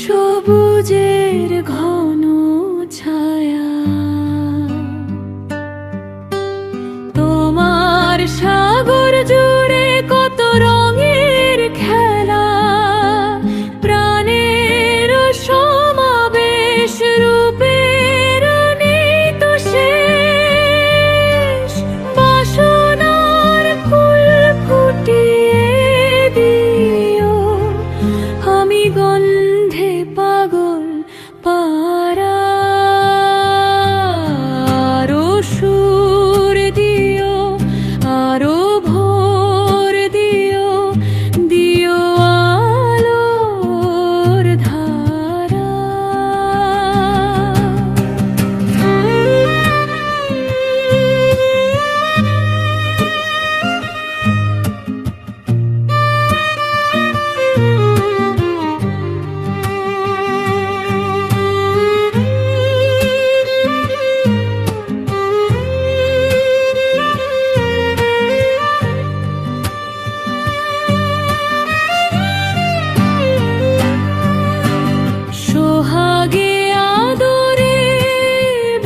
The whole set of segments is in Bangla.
সবুজের ঘন ছায়া, তোমার সাগর জুড়ে কত রঙের খেলা, প্রাণের সমাবেশ রূপের নিত শেষ, বাসনার ফুল ফুটিয়ে দিও, আমি গন্ধে পাগল পারা, আরো সুর দিও, আরো ভোর দিও, দিও আলোর ধারা। সোহাগে আদরে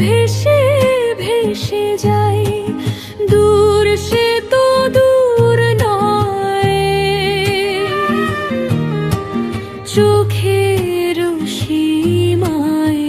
ভেসে ভেসে যাই, দূর সে তো দূর নয়, চোখের সীমায়